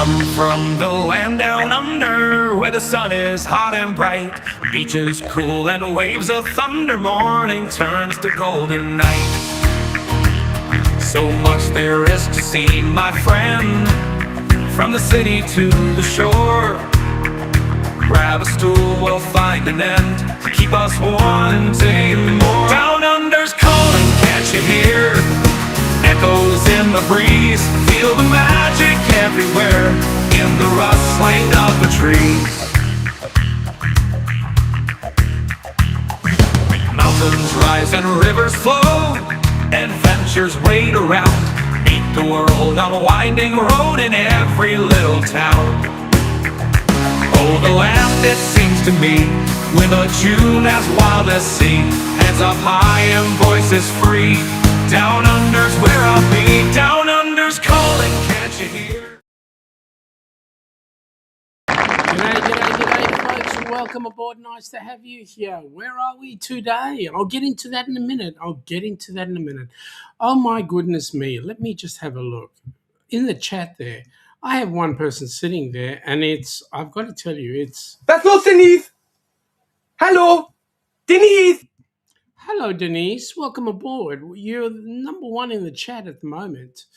I'm from the land down under, where the sun is hot and bright, beaches cool and waves of thunder. Morning turns to golden night. So much there is to see, my friend, from the city to the shore. Grab a stool, we'll find an end to keep us wanting more. Down under's calling, can't you hear? Echoes in the breeze, feel the magic everywhere, in the rustling of the trees. Mountains rise and rivers flow, adventures wait around. Meet the world on a winding road in every little town. Oh, the land, it seems to me, with a tune as wild as sea, hands up high and voices free. Down under's where I'll be. Down under's calling, can't you hear? G'day, folks. Welcome aboard. Nice to have you here. Where are we today? I'll get into that in a minute. Oh, my goodness me. Let me just have a look. In the chat there, I have one person sitting there, and I've got to tell you, That's not Denise! Hello! Denise! Hello, Denise. Welcome aboard. You're number one in the chat at the moment.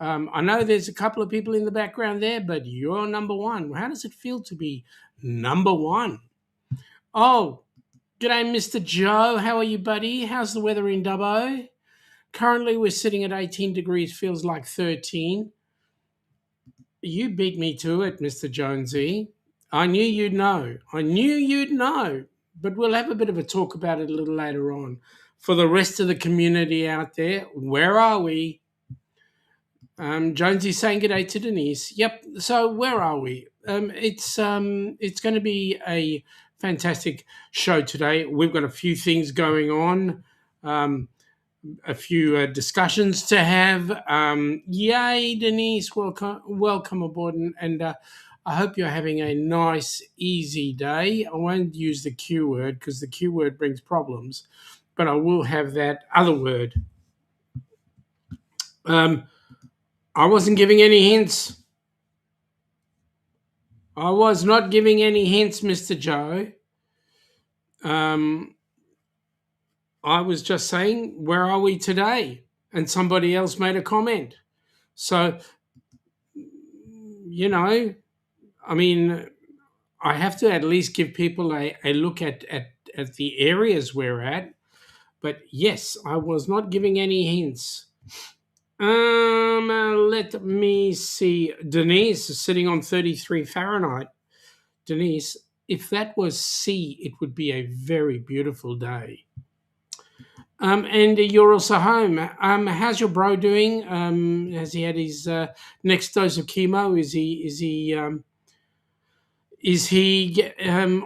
I know there's a couple of people in the background there, but you're number one. How does it feel to be number one? Oh, g'day, Mr. Joe. How are you, buddy? How's the weather in Dubbo? Currently, we're sitting at 18 degrees, feels like 13. You beat me to it, Mr. Jonesy. I knew you'd know. But we'll have a bit of a talk about it a little later on. For the rest of the community out there, where are we? Jonesy's saying g'day to Denise. Yep. So where are we? It's going to be a fantastic show today. We've got a few things going on. A few discussions to have. Yay, Denise, welcome aboard, and I hope you're having a nice, easy day. I won't use the Q word because the Q word brings problems, but I will have that other word. I wasn't giving any hints. I was not giving any hints, Mr. Joe. I was just saying, where are we today? And somebody else made a comment. So, you know, I mean, I have to at least give people a look at the areas we're at. But yes, I was not giving any hints. Let me see. Denise is sitting on 33 Fahrenheit. Denise, if that was C, it would be a very beautiful day. And you're also home. How's your bro doing? Has he had his next dose of chemo? Is he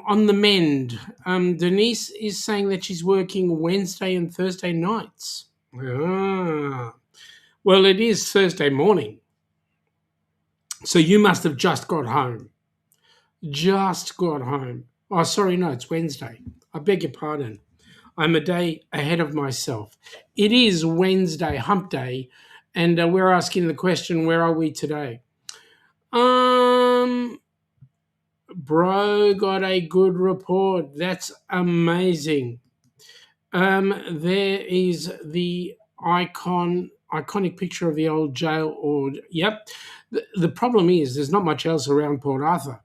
on the mend? Denise is saying that she's working Wednesday and Thursday nights. Well, it is Thursday morning. So you must have just got home. Oh, sorry, no, it's Wednesday. I beg your pardon. I'm a day ahead of myself. It is Wednesday, hump day, and we're asking the question, where are we today? Bro got a good report. That's amazing. There is the iconic picture of the old jail. Yep. The problem is there's not much else around Port Arthur.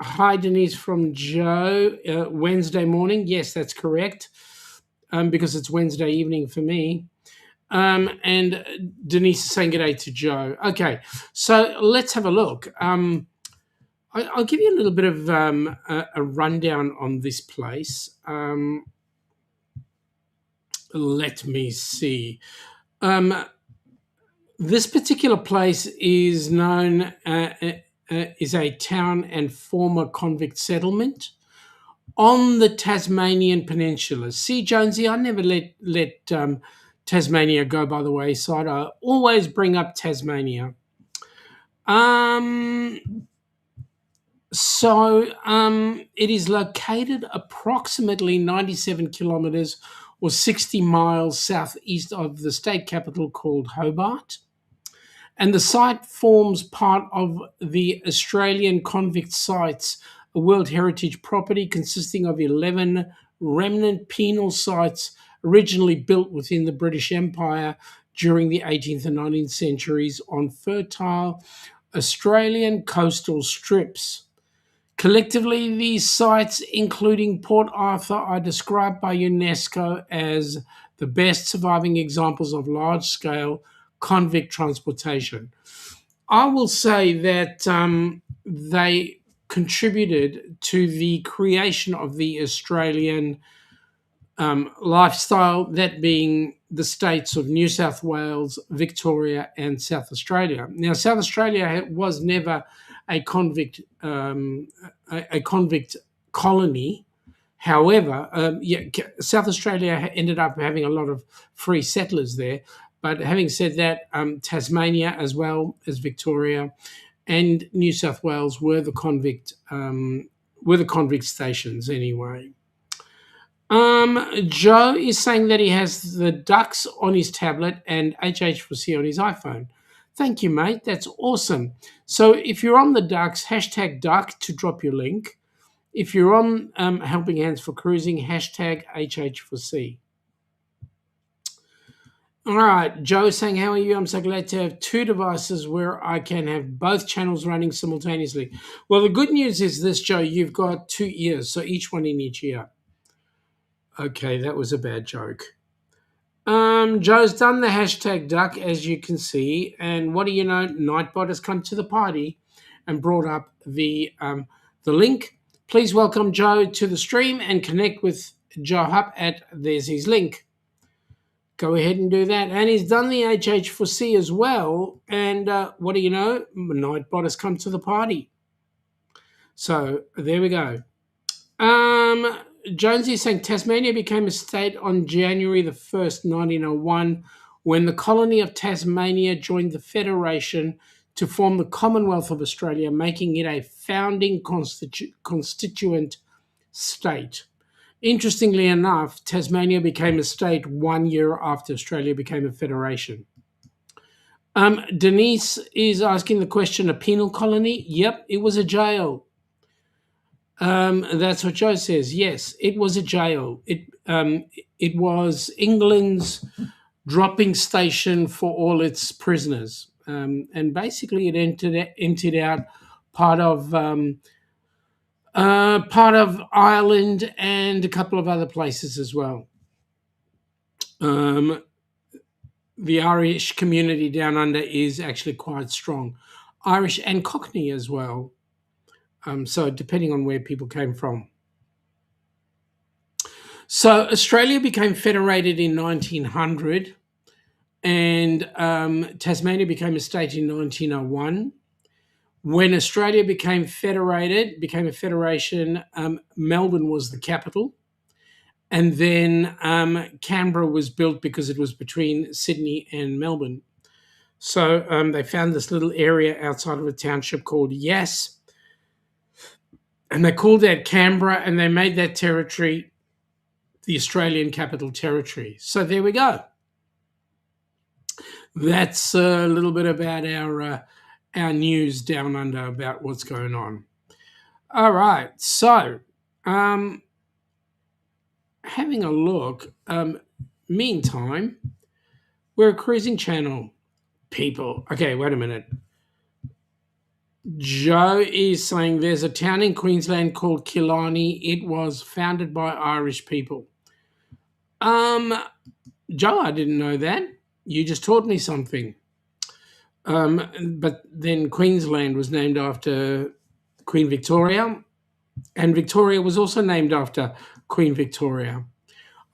Hi, Denise from Joe. Wednesday morning. Yes, that's correct. Because it's Wednesday evening for me. And Denise is saying g'day to Joe. Okay, so let's have a look. I'll give you a little bit of a rundown on this place. Let me see. This particular place is known is a town and former convict settlement on the Tasmanian Peninsula. See, Jonesy, I never let Tasmania go by the wayside. I always bring up Tasmania. It is located approximately 97 kilometres or 60 miles southeast of the state capital called Hobart. And the site forms part of the Australian Convict Sites, a World Heritage property consisting of 11 remnant penal sites originally built within the British Empire during the 18th and 19th centuries on fertile Australian coastal strips. Collectively, these sites, including Port Arthur, are described by UNESCO as the best surviving examples of large-scale convict transportation. I will say that they contributed to the creation of the Australian lifestyle, that being the states of New South Wales, Victoria, and South Australia. Now, South Australia was never a convict a convict colony. However, South Australia ended up having a lot of free settlers there. But having said that, Tasmania as well as Victoria and New South Wales were the convict stations anyway. Joe is saying that he has the ducks on his tablet and HH4C on his iPhone. Thank you, mate. That's awesome. So if you're on the ducks, hashtag duck to drop your link. If you're on Helping Hands for Cruising, hashtag HH4C. All right, Joe is saying, how are you? I'm so glad to have two devices where I can have both channels running simultaneously. Well, the good news is this, Joe, you've got 2 ears, so each one in each ear. Okay, that was a bad joke. Joe's done the hashtag duck, as you can see, and what do you know? Nightbot has come to the party and brought up the link. Please welcome Joe to the stream and connect with Joe Hupp at there's his link. Go ahead and do that. And he's done the HH4C as well. And what do you know? Nightbot has come to the party. So there we go. Jonesy is saying Tasmania became a state on January the 1st, 1901, when the colony of Tasmania joined the Federation to form the Commonwealth of Australia, making it a founding constituent state. Interestingly enough, Tasmania became a state 1 year after Australia became a federation. Denise is asking the question, a penal colony? Yep, it was a jail. That's what Joe says. Yes, it was a jail. It was England's dropping station for all its prisoners, and basically it emptied out part of Ireland and a couple of other places as well. The Irish community down under is actually quite strong, Irish and Cockney as well. So depending on where people came from. So Australia became federated in 1900 and Tasmania became a state in 1901. When Australia became a federation, Melbourne was the capital. And then Canberra was built because it was between Sydney and Melbourne. So they found this little area outside of a township called U.C.s. And they called that Canberra, and they made that territory the Australian Capital Territory. So there we go. That's a little bit about our news down under about what's going on. All right. So having a look. Meantime, we're a cruising channel, people. Okay, wait a minute. Joe is saying there's a town in Queensland called Killarney. It was founded by Irish people. Joe, I didn't know that. You just taught me something. But then Queensland was named after Queen Victoria, and Victoria was also named after Queen Victoria.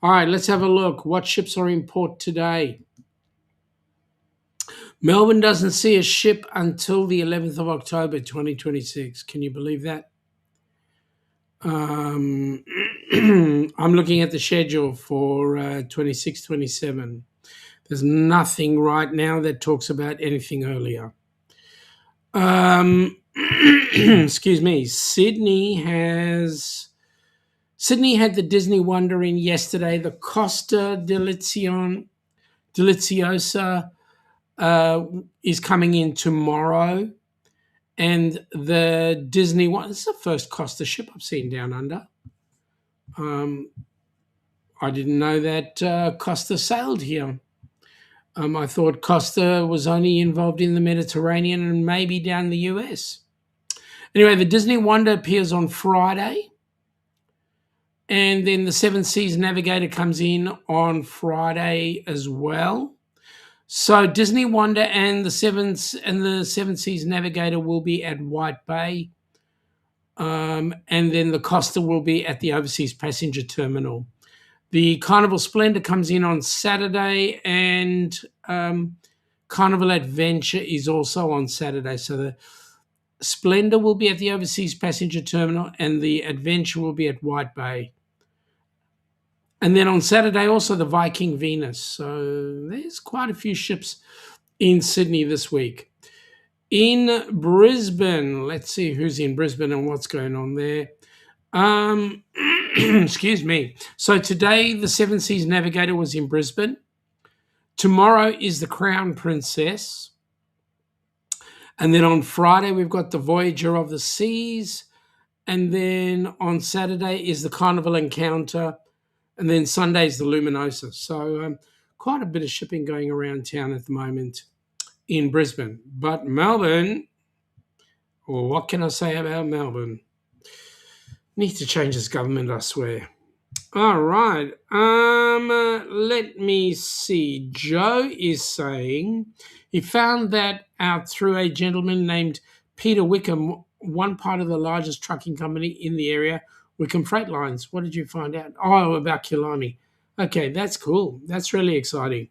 All right, let's have a look. What ships are in port today? Melbourne doesn't see a ship until the 11th of October, 2026. Can you believe that? I'm looking at the schedule for 26, 27. There's nothing right now that talks about anything earlier. Excuse me. Sydney had the Disney Wonder in yesterday, the Costa Deliziosa. is coming in tomorrow. And the Disney one, this is the first Costa ship I've seen down under. I didn't know that Costa sailed here. I thought Costa was only involved in the Mediterranean and maybe down the U.S. Anyway, the Disney Wonder appears on Friday. And then the Seven Seas Navigator comes in on Friday as well. So Disney Wonder and the Seven Seas Navigator will be at White Bay. And then the Costa will be at the Overseas Passenger Terminal. The Carnival Splendor comes in on Saturday, and Carnival Adventure is also on Saturday. So the Splendor will be at the Overseas Passenger Terminal, and the Adventure will be at White Bay. And then on Saturday, also the Viking Venus. So there's quite a few ships in Sydney this week. In Brisbane, let's see who's in Brisbane and what's going on there. Excuse me. So today, the Seven Seas Navigator was in Brisbane. Tomorrow is the Crown Princess. And then on Friday, we've got the Voyager of the Seas. And then on Saturday is the Carnival Encounter. And then Sunday is the Luminosa. So quite a bit of shipping going around town at the moment in Brisbane. But Melbourne, well, what can I say about Melbourne? Need to change this government, I swear. All right. Let me see. Joe is saying he found that out through a gentleman named Peter Wickham, one part of the largest trucking company in the area, Wickham Freight Lines. What did you find out? Oh, about Killarney. Okay, that's cool. That's really exciting.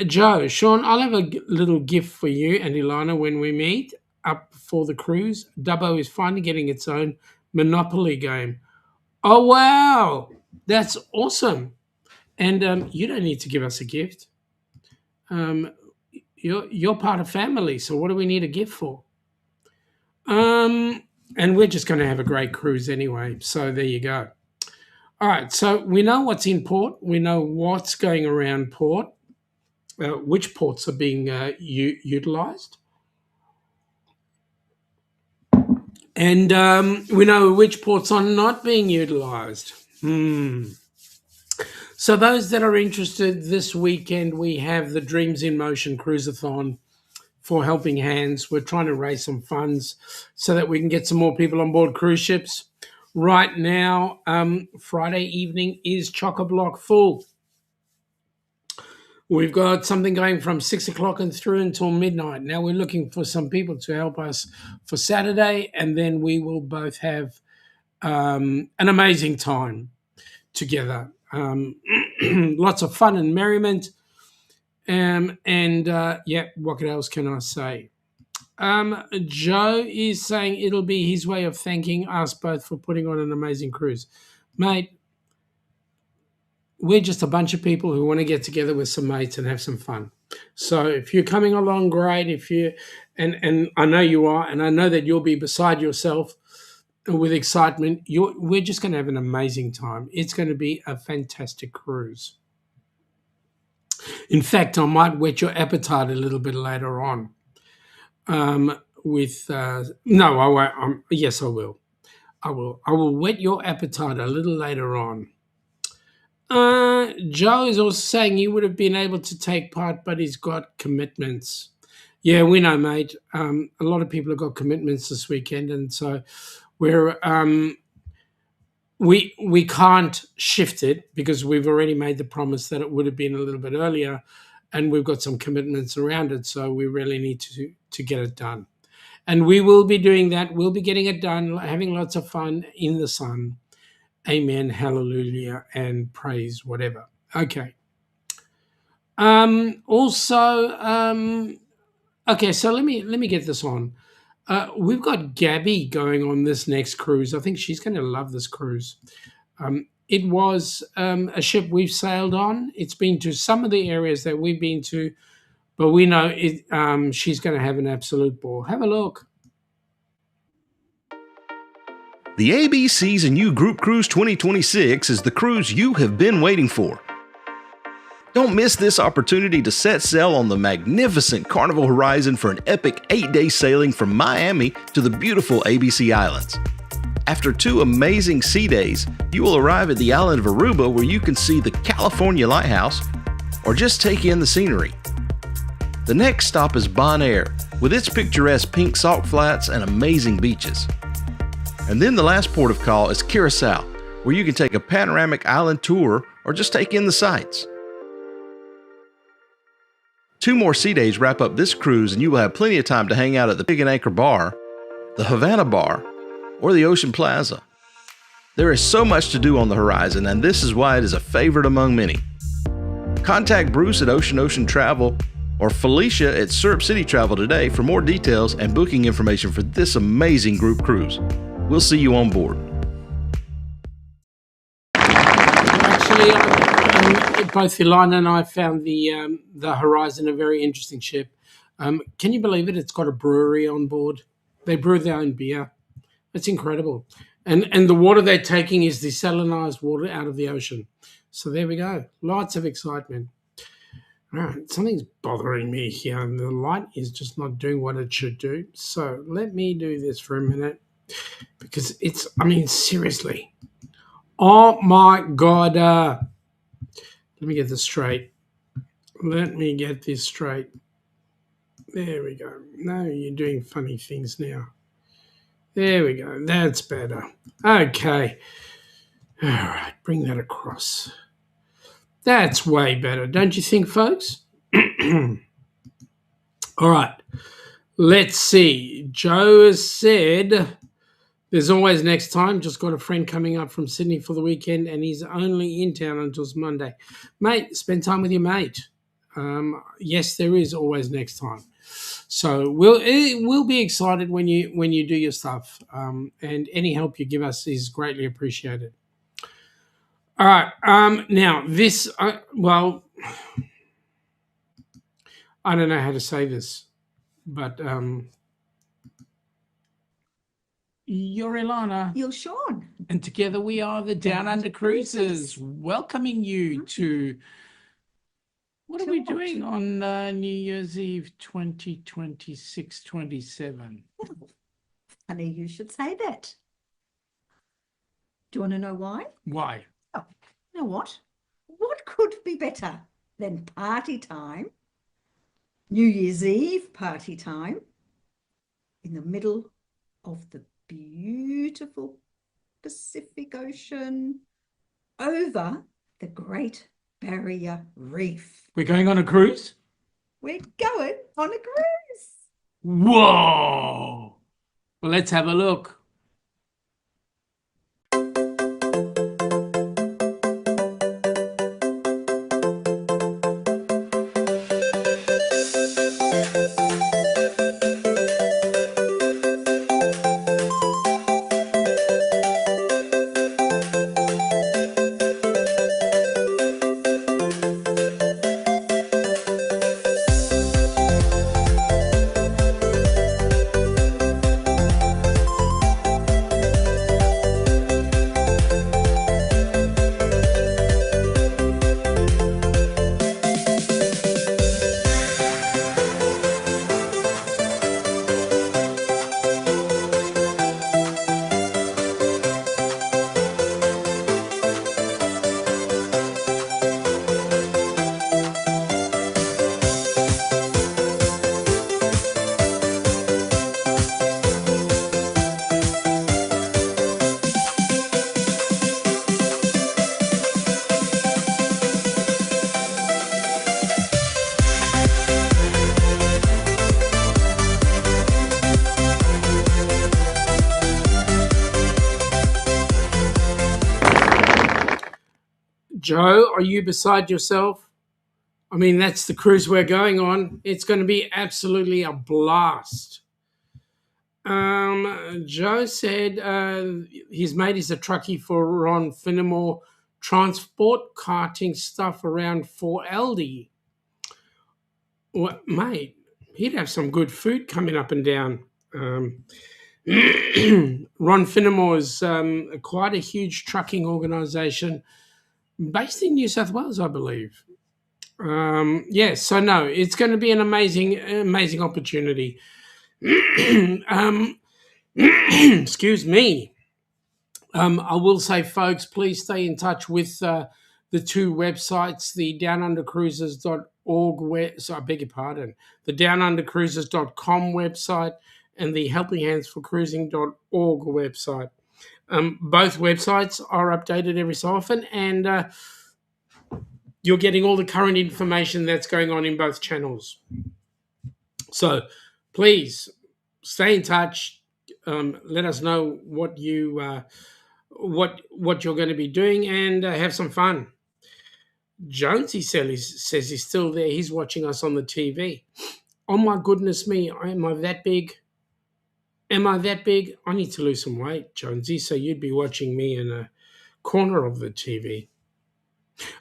Joe, Shaun, I'll have a little gift for you and Ilana when we meet up for the cruise. Dubbo is finally getting its own Monopoly game. Oh, wow. That's awesome. And you don't need to give us a gift. You're part of family, so what do we need a gift for? And we're just going to have a great cruise anyway, so there you go. All right, so we know what's in port. We know what's going around port, which ports are being utilised. And we know which ports are not being utilised. So those that are interested, this weekend we have the Dreams in Motion Cruiseathon for Helping Hands. We're trying to raise some funds so that we can get some more people on board cruise ships. Right now, Friday evening is chock-a-block full. We've got something going from 6 o'clock and through until midnight. Now we're looking for some people to help us for Saturday, and then we will both have an amazing time together. Lots of fun and merriment. What else can I say? Joe is saying it'll be his way of thanking us both for putting on an amazing cruise. Mate, we're just a bunch of people who want to get together with some mates and have some fun. So if you're coming along, great. If you and I know you are, and I know that you'll be beside yourself with excitement. We're just going to have an amazing time. It's going to be a fantastic cruise. In fact, I might whet your appetite a little bit later on. No, I won't. Yes, I will. I will whet your appetite a little later on. Joe is also saying he would have been able to take part, but he's got commitments. Yeah, we know, mate. A lot of people have got commitments this weekend, and so we're we can't shift it because we've already made the promise that it would have been a little bit earlier, and we've got some commitments around it, so we really need to get it done. And we will be doing that. We'll be getting it done, having lots of fun in the sun. Amen, hallelujah, and praise whatever. Okay. Okay, so let me get this on. We've got Gabby going on this next cruise. I think she's going to love this cruise. It was a ship we've sailed on. It's been to some of the areas that we've been to, but we know she's going to have an absolute ball. Have a look. The ABCs and U Group Cruise 2026 is the cruise you have been waiting for. Don't miss this opportunity to set sail on the magnificent Carnival Horizon for an epic 8-day sailing from Miami to the beautiful ABC Islands. After 2 amazing sea days, you will arrive at the island of Aruba where you can see the California Lighthouse or just take in the scenery. The next stop is Bonaire, with its picturesque pink salt flats and amazing beaches. And then the last port of call is Curacao, where you can take a panoramic island tour or just take in the sights. 2 more sea days wrap up this cruise, and you will have plenty of time to hang out at the Pig and Anchor Bar, the Havana Bar, or the Ocean Plaza. There is so much to do on the horizon, and this is why it is a favorite among many. Contact Bruce at Ocean Travel or Felicia at Syrup City Travel today for more details and booking information for this amazing group cruise. We'll see you on board. Actually, both Ilana and I found the Horizon a very interesting ship. Can you believe it? It's got a brewery on board. They brew their own beer. It's incredible. And the water they're taking is desalinized water out of the ocean. So there we go. Lots of excitement. All right, something's bothering me here, and the light is just not doing what it should do. So let me do this for a minute, because seriously. Oh my God. Let me get this straight. There we go. No, you're doing funny things now. There we go. That's better. Okay. All right, bring that across. That's way better, don't you think, folks? All right. Let's see. Joe has said there's always next time. Just got a friend coming up from Sydney for the weekend, and he's only in town until Monday. Mate, spend time with your mate. Yes, there is always next time. So we'll be excited when you do your stuff, and any help you give us is greatly appreciated. All right. Now this, I don't know how to say this, but you're Ilana. You're Shaun. And together we are the Down Under Cruisers, welcoming you to, what are we doing on New Year's Eve 2026-27? Funny you should say that. Do you want to know why? Why? Oh, you know what? What could be better than party time, New Year's Eve party time, in the middle of the beautiful Pacific Ocean over the Great Barrier Reef? We're going on a cruise? We're going on a cruise. Whoa! Well, let's have a look. Joe, are you beside yourself? I mean, that's the cruise we're going on. It's going to be absolutely a blast. Joe said his mate is a truckie for Ron Finnemore transport carting stuff around Fort Aldi. Well, mate, he'd have some good food coming up and down. Ron Finnemore is quite a huge trucking organisation based in New South Wales, I believe. So no, it's going to be an amazing opportunity. Excuse me. I will say, folks, please stay in touch with the two websites, the downunder.cruises.org, I beg your pardon, the downunder.cruises.com website and the helpinghandsforcruising.org website. Both websites are updated every so often, and you're getting all the current information that's going on in both channels. So please stay in touch. Let us know what you're going to be doing, and have some fun. Jonesy says he's still there. He's watching us on the TV. Oh my goodness me! Am I that big? Am I that big? I need to lose some weight, Jonesy. So you'd be watching me in a corner of the TV.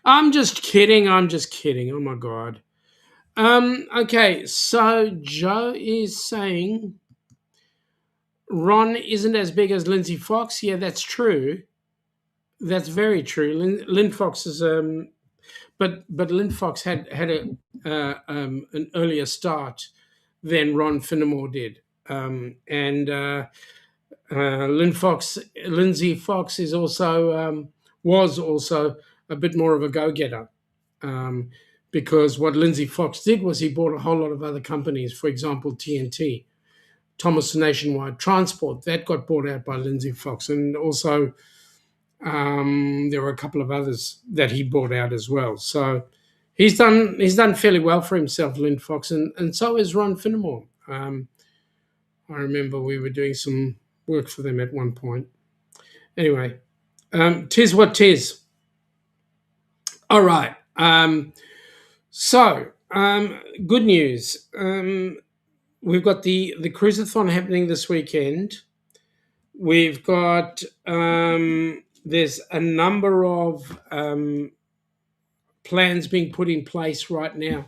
I'm just kidding. Oh my god. Okay, so Joe is saying Ron isn't as big as Lindsay Fox. Yeah, that's true. That's very true. Lynn Fox is but Lynn Fox had an earlier start than Ron Finnemore did, and Lindsay Fox is also was also a bit more of a go-getter, because what Lindsay Fox did was he bought a whole lot of other companies. For example, TNT, Thomas Nationwide Transport, that got bought out by Lindsay Fox, and also there were a couple of others that he bought out as well. So he's done fairly well for himself, Lynn Fox, and so is Ron Finnemore. I remember we were doing some work for them at one point. Anyway, tis what tis. All right. So good news. We've got the cruiseathon happening this weekend. We've got there's a number of plans being put in place right now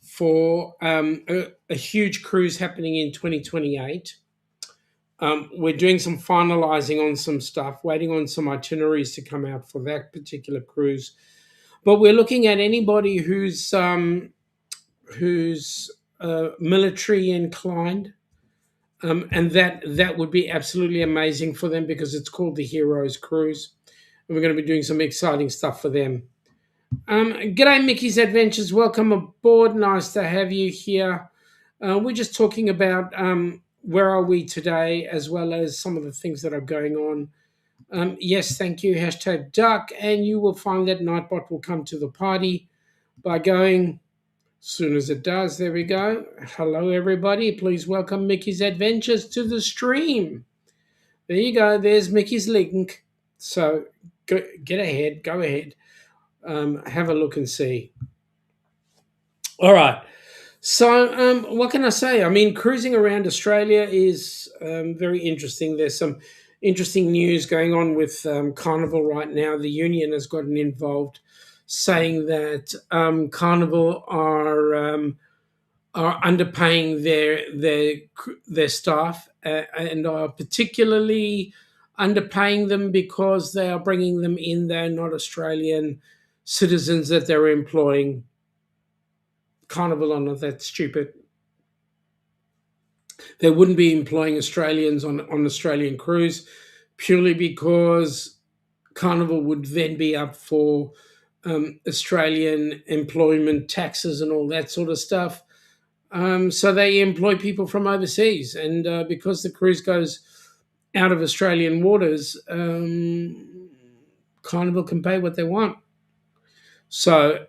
for a huge cruise happening in 2028. We're doing some finalizing on some stuff, waiting on some itineraries to come out for that particular cruise. But we're looking at anybody who's military inclined, and that would be absolutely amazing for them, because it's called the Heroes Cruise, and we're going to be doing some exciting stuff for them. G'day, Mickey's Adventures. Welcome aboard. Nice to have you here. We're just talking about where are we today, as well as some of the things that are going on. Yes, thank you. Hashtag duck, and you will find that Nightbot will come to the party by going. As soon as it does, there we go. Hello, everybody. Please welcome Mickey's Adventures to the stream. There you go. There's Mickey's link. So go ahead. Have a look and see. All right. So what can I say? I mean, cruising around Australia is very interesting. There's some interesting news going on with Carnival right now. The union has gotten involved, saying that Carnival are underpaying their staff, and are particularly underpaying them because they are bringing them in. They're not Australian citizens that they're employing. Carnival are not that stupid. They wouldn't be employing Australians on Australian cruise, purely because Carnival would then be up for Australian employment taxes and all that sort of stuff. So they employ people from overseas, and because the cruise goes out of Australian waters, Carnival can pay what they want. So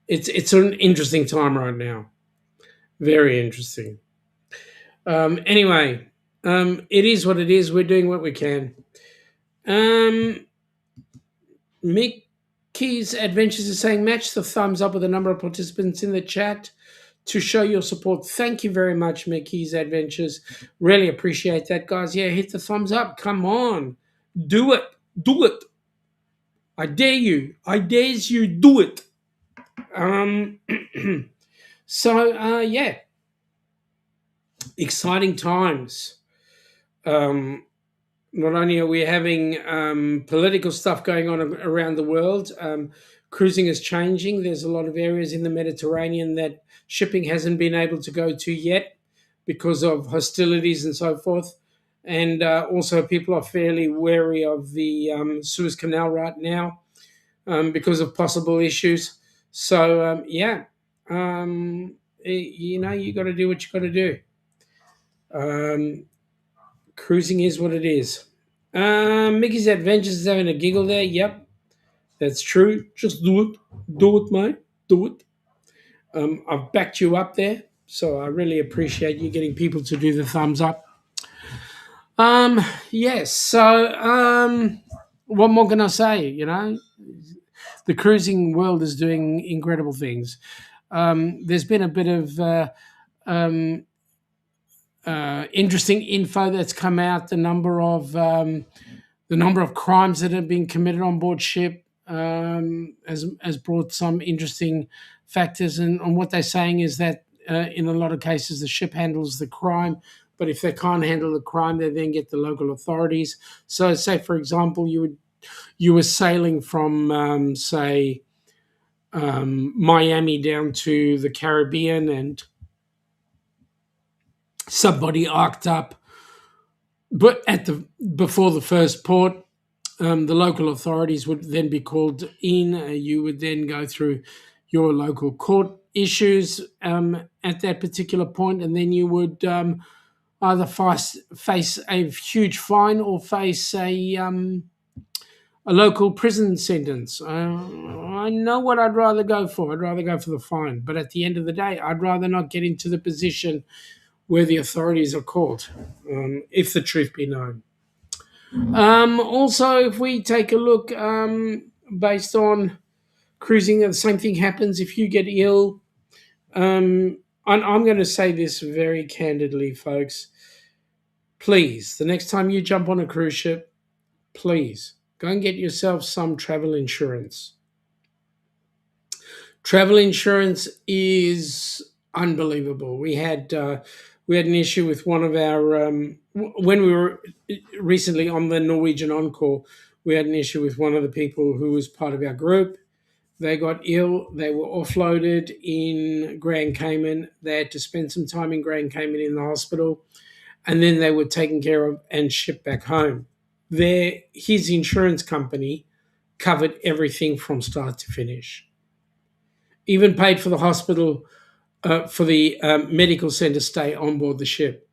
it's an interesting time right now. Very interesting. Anyway, it is what it is. We're doing what we can. Mickey's Adventures is saying, match the thumbs up with the number of participants in the chat to show your support. Thank you very much, Mickey's Adventures. Really appreciate that, guys. Yeah, hit the thumbs up. Come on. Do it. Do it. I dare you. I dares you. Do it. Yeah. Exciting times. Not only are we having political stuff going on around the world, Cruising is changing. There's a lot of areas in the Mediterranean that shipping hasn't been able to go to yet because of hostilities and so forth. And also, people are fairly wary of the Suez Canal right now because of possible issues. So, you got to do what you got to do. Cruising is what it is. Mickey's Adventures is having a giggle there. Yep, that's true. Just do it. Do it, mate. Do it. I've backed you up there, so I really appreciate you getting people to do the thumbs up. Yes. So, what more can I say? The cruising world is doing incredible things. There's been a bit of interesting info that's come out. The number of crimes that have been committed on board ship has brought some interesting factors. And what they're saying is that in a lot of cases the ship handles the crime, but if they can't handle the crime, they then get the local authorities. So, say for example, you were sailing from Miami down to the Caribbean, and somebody arced up, but before the first port, the local authorities would then be called in. You would then go through your local court issues at that particular point, and then you would either face a huge fine or face a local prison sentence. I know what I'd rather go for. I'd rather go for the fine. But at the end of the day, I'd rather not get into the position where the authorities are called, if the truth be known. Also, if we take a look based on cruising, the same thing happens if you get ill. I'm going to say this very candidly, folks. Please, the next time you jump on a cruise ship, please go and get yourself some travel insurance. Travel insurance is unbelievable. We had an issue with one of our when we were recently on the Norwegian Encore. We had an issue with one of the people who was part of our group. They got ill. They were offloaded in Grand Cayman. They had to spend some time in Grand Cayman in the hospital, and then they were taken care of and shipped back home. His insurance company covered everything from start to finish. Even paid for the hospital, for the medical center stay on board the ship.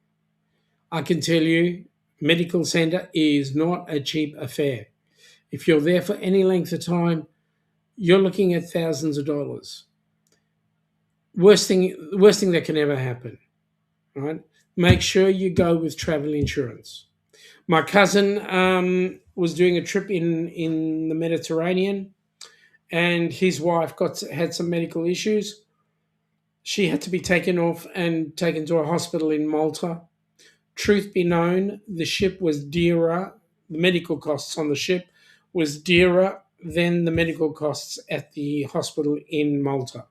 I can tell you, medical center is not a cheap affair. If you're there for any length of time, you're looking at thousands of dollars. Worst thing that can ever happen, right? Make sure you go with travel insurance. My cousin was doing a trip in the Mediterranean, and his wife had some medical issues. She had to be taken off and taken to a hospital in Malta. Truth be known, the ship was dearer. The medical costs on the ship was dearer than the medical costs at the hospital in Malta.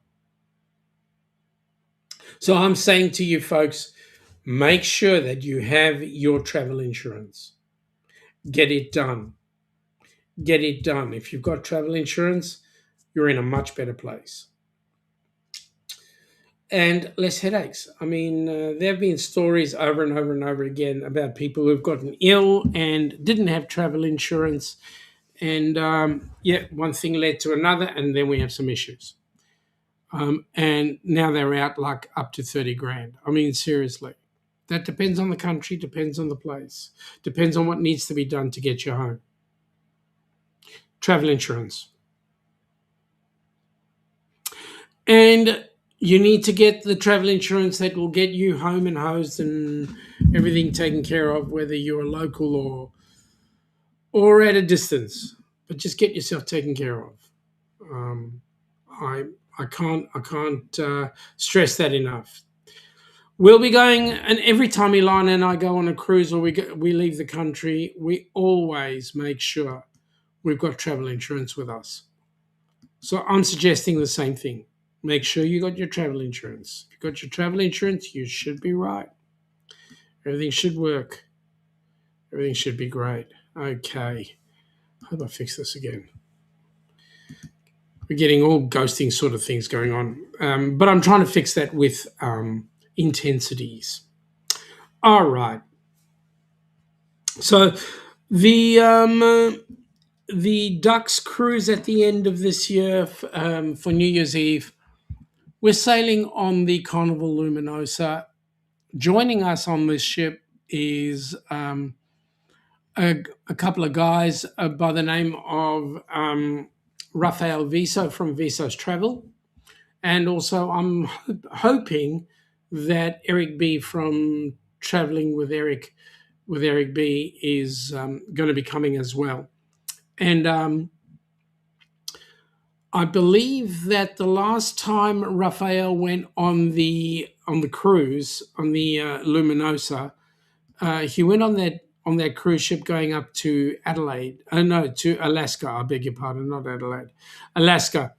So I'm saying to you folks, make sure that you have your travel insurance. Get it done. Get it done. If you've got travel insurance, you're in a much better place. And less headaches. I mean, there have been stories over and over and over again about people who've gotten ill and didn't have travel insurance. And one thing led to another, and then we have some issues. And now they're out like up to 30 grand. I mean, seriously. That depends on the country, depends on the place, depends on what needs to be done to get you home. Travel insurance. And you need to get the travel insurance that will get you home and hosed and everything taken care of, whether you're local or at a distance. But just get yourself taken care of. I can't stress that enough. We'll be going, and every time Ilana and I go on a cruise or we leave the country, we always make sure we've got travel insurance with us. So I'm suggesting the same thing. Make sure you got your travel insurance. If you got your travel insurance, you should be right. Everything should work. Everything should be great. Okay. How do I fix this again? We're getting all ghosting sort of things going on. But I'm trying to fix that with intensities. All right. So the Ducks cruise at the end of this year for New Year's Eve. We're sailing on the Carnival Luminosa. Joining us on this ship is a couple of guys by the name of Rafael Viso from Viso's Travel. And also, I'm hoping that Eric B from Traveling with Eric B is going to be coming as well. And I believe that the last time Rafael went on the cruise on the Luminosa, he went on that cruise ship going up to Adelaide. No, to Alaska. I beg your pardon, not Adelaide, Alaska.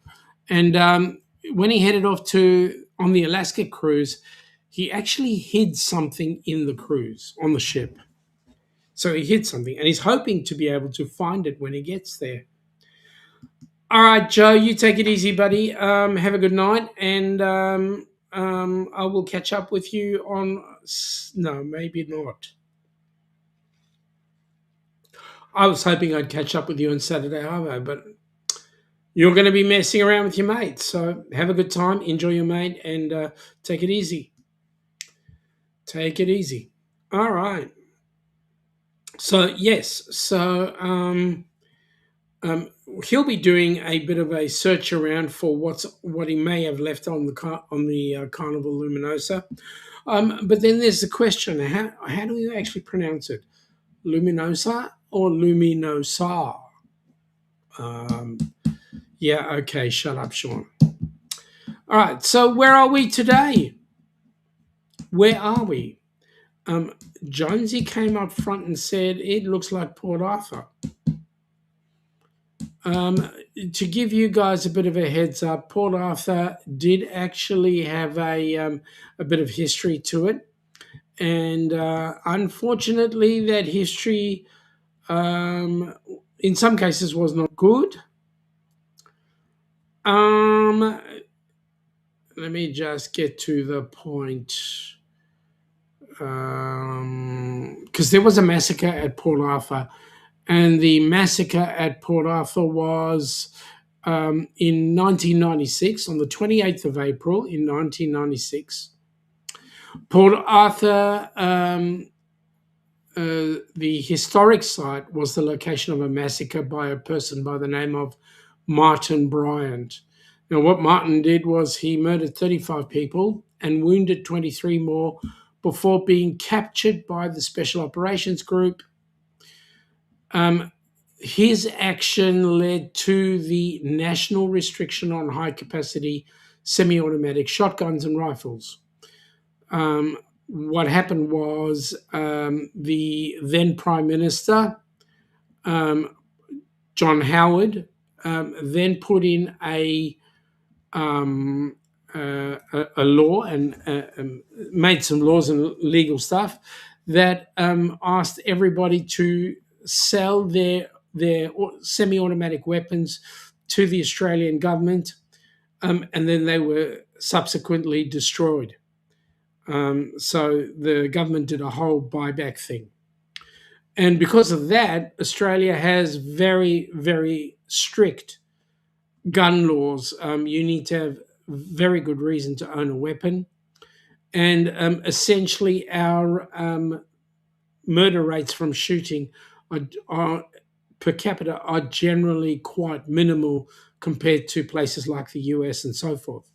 And when he headed off on the Alaska cruise, he actually hid something in the cruise on the ship. So he hid something, and he's hoping to be able to find it when he gets there. All right, Joe, you take it easy, buddy. Have a good night, and I will catch up with you on. No, maybe not. I was hoping I'd catch up with you on Saturday, Arvo, but you're going to be messing around with your mate. So have a good time, enjoy your mate, and take it easy. Take it easy. All right. So yes, he'll be doing a bit of a search around for what he may have left on the Carnival Luminosa. But then there's the question: how do you actually pronounce it? Luminosa or Luminosa? Yeah, okay, shut up, Shaun. All right, so where are we today? Where are we? Jonesy came up front and said, it looks like Port Arthur. To give you guys a bit of a heads up, Port Arthur did actually have a bit of history to it. And unfortunately, that history, in some cases, was not good. Let me just get to the point. Because there was a massacre at Port Arthur, and the massacre at Port Arthur was in 1996, on the 28th of April in 1996. Port Arthur, the historic site, was the location of a massacre by a person by the name of Martin Bryant. Now, what Martin did was he murdered 35 people and wounded 23 more before being captured by the Special Operations Group. His action led to the national restriction on high-capacity semi-automatic shotguns and rifles. What happened was the then Prime Minister, John Howard, then put in a law and made some laws and legal stuff that asked everybody to sell their semi-automatic weapons to the Australian government, and then they were subsequently destroyed. So the government did a whole buyback thing. And because of that, Australia has very, very strict gun laws. You need to have very good reason to own a weapon. And essentially our murder rates from shooting are per capita are generally quite minimal compared to places like the U.S. and so forth,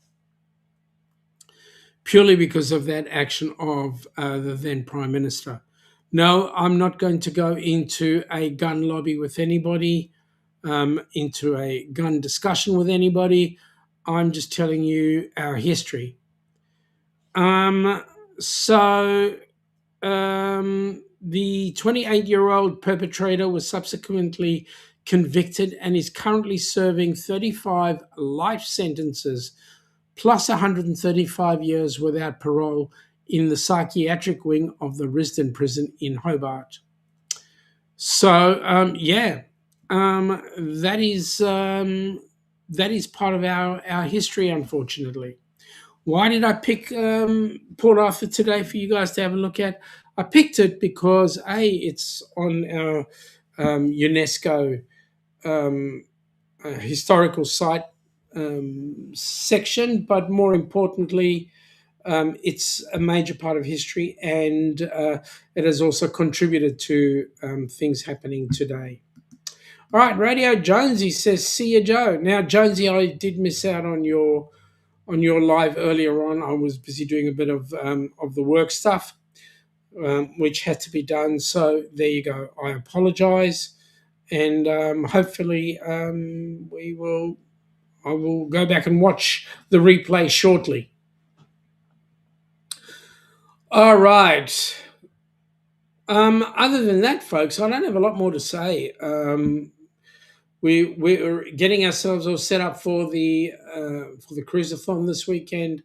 purely because of that action of the then Prime Minister. No, I'm not going to go into a gun lobby with anybody, into a gun discussion with anybody. I'm just telling you our history. The 28-year-old perpetrator was subsequently convicted and is currently serving 35 life sentences plus 135 years without parole in the psychiatric wing of the Risdon prison in Hobart. So, that is that is part of our history, unfortunately. Why did I pick Port Arthur today for you guys to have a look at? I picked it because it's on our UNESCO historical site section, but more importantly, it's a major part of history, and it has also contributed to things happening today. All right, Radio Jonesy says, "See you, Joe." Now, Jonesy, I did miss out on your live earlier on. I was busy doing a bit of the work stuff, which had to be done. So there you go. I apologise, and hopefully I will go back and watch the replay shortly. All right. Other than that, folks, I don't have a lot more to say. We're getting ourselves all set up for the cruiseathon this weekend.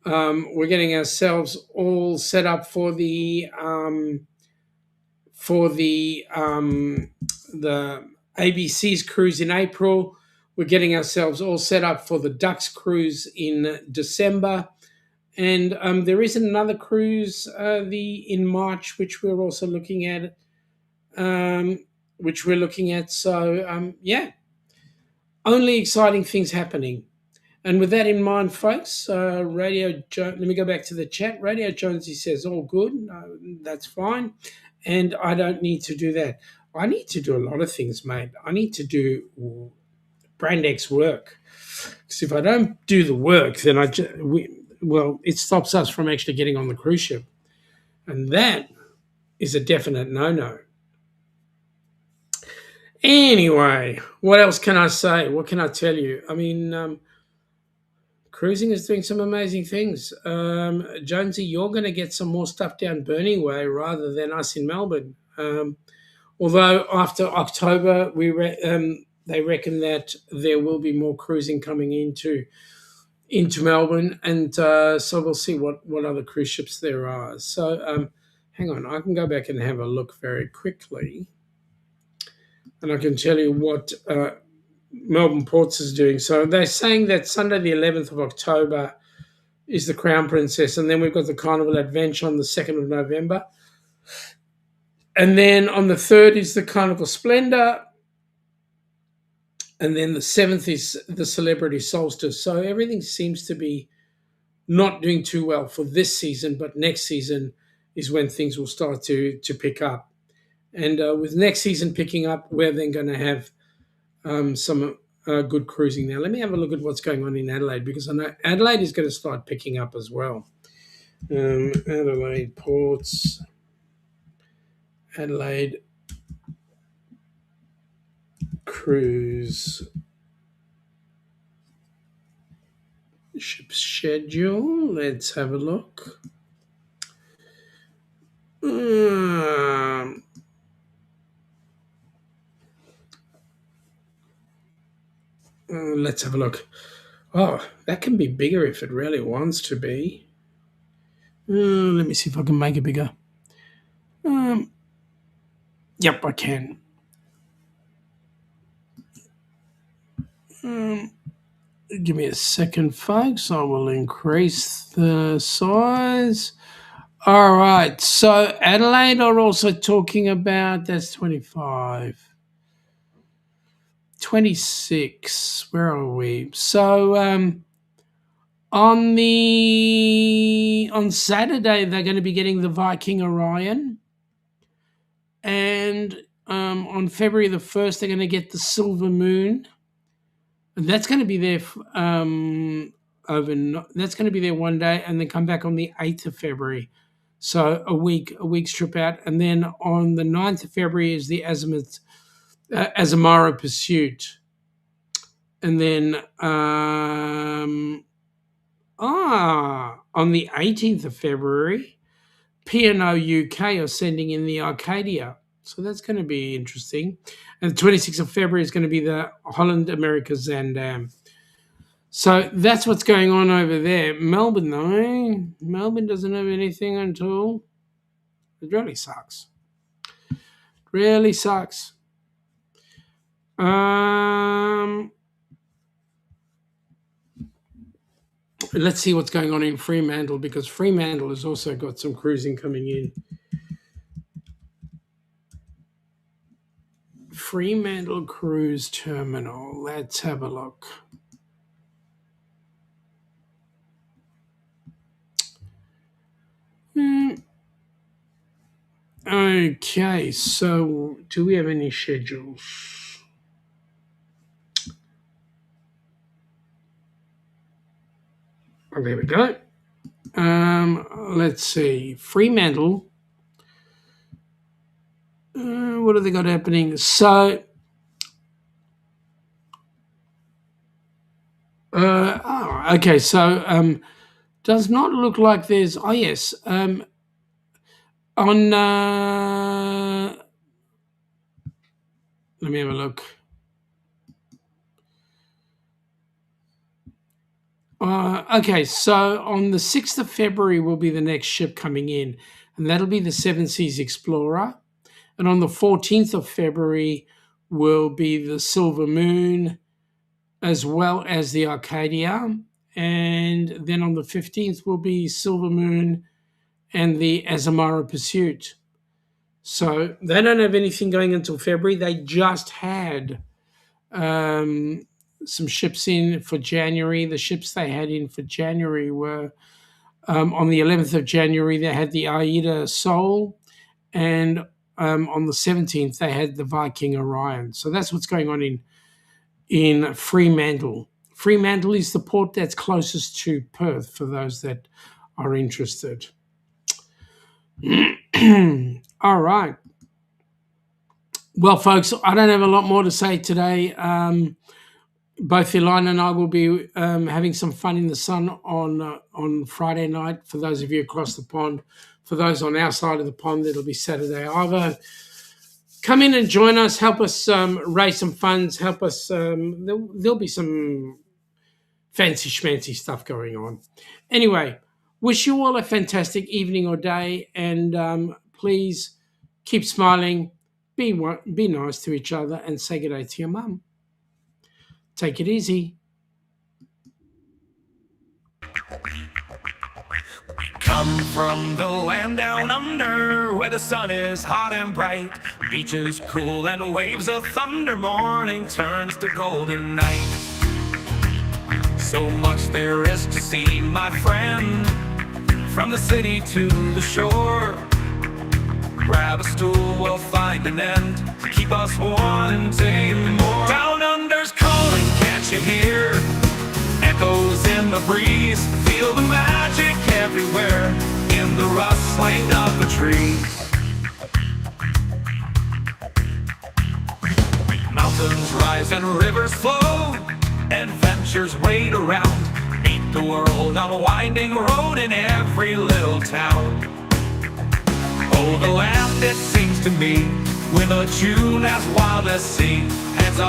We're getting ourselves all set up for the ABC's cruise in April. We're getting ourselves all set up for the Ducks cruise in December. And there is another cruise in March, which we're also looking at. So yeah, only exciting things happening. And with that in mind, folks, let me go back to the chat. Radio Jonesy says, all good. No, that's fine. And I don't need to do that. I need to do a lot of things, mate. I need to do brand X work. Because if I don't do the work, then it stops us from actually getting on the cruise ship. And that is a definite no-no. Anyway, what else can I say? What can I tell you? I mean, cruising is doing some amazing things. Jonesy, you're going to get some more stuff down Burnie Way rather than us in Melbourne. Although after October, they reckon that there will be more cruising coming into Melbourne, and so we'll see what other cruise ships there are. So hang on, I can go back and have a look very quickly, and I can tell you what Melbourne Ports is doing. So they're saying that Sunday the 11th of October is the Crown Princess, and then we've got the Carnival Adventure on the 2nd of November. And then on the 3rd is the Carnival Splendor, and then the 7th is the Celebrity Solstice. So everything seems to be not doing too well for this season, but next season is when things will start to pick up. And with next season picking up, we're then going to have some good cruising. Now, let me have a look at what's going on in Adelaide, because I know Adelaide is going to start picking up as well. Adelaide Ports, Adelaide cruise ship schedule. Let's have a look. Let's have a look. Oh, that can be bigger if it really wants to be. Let me see if I can make it bigger. Yep, I can. Give me a second, folks. I will increase the size. All right. So Adelaide are also talking about, that's 25. 26. Where are we? So on Saturday they're going to be getting the Viking Orion, and on February the 1st they're going to get the Silver Moon, and that's going to be there that's going to be there one day, and then come back on the 8th of February. So a week's trip out, and then on the 9th of February is the Azamara Pursuit. And then on the 18th of February, P&O UK are sending in the Arcadia. So that's going to be interesting. And the 26th of February is going to be the Holland America Zandam. So that's what's going on over there. Melbourne, though, Melbourne doesn't have anything until... It really sucks. Really sucks. Let's see what's going on in Fremantle, because Fremantle has also got some cruising coming in. Fremantle Cruise Terminal. Let's have a look. Okay, so do we have any schedules? Oh, there we go. Let's see. Fremantle. What have they got happening? So, okay. So, does not look like there's. Oh yes. On. Let me have a look. Okay, so on the 6th of February will be the next ship coming in, and that'll be the Seven Seas Explorer. And on the 14th of February will be the Silver Moon, as well as the Arcadia. And then on the 15th will be Silver Moon and the Azamara Pursuit. So they don't have anything going until February. They just had some ships in for January. The ships they had in for January were on the 11th of January, they had the Aida Soul, and on the 17th, they had the Viking Orion. So that's what's going on in Fremantle. Fremantle is the port that's closest to Perth for those that are interested. All right. Well, folks, I don't have a lot more to say today. Both Elaine and I will be having some fun in the sun on Friday night. For those of you across the pond, for those on our side of the pond, it'll be Saturday. Either come in and join us, help us raise some funds, help us. There'll be some fancy schmancy stuff going on. Anyway, wish you all a fantastic evening or day, and please keep smiling, be nice to each other, and say good day to your mum. Take it easy. Come from the land down under, where the sun is hot and bright, beaches cool and waves of thunder. Morning turns to golden night. So much there is to see, my friend, from the city to the shore. Grab a stool, we'll find an end to keep us wanting more. Down under's calling, can't you hear? Echoes in the breeze, feel the magic everywhere, in the rustling of the trees. Mountains rise and rivers flow, adventures wait around. Meet the world on a winding road in every little town. Oh, the land, it seems to me, with a tune as wild as sea. Hands up.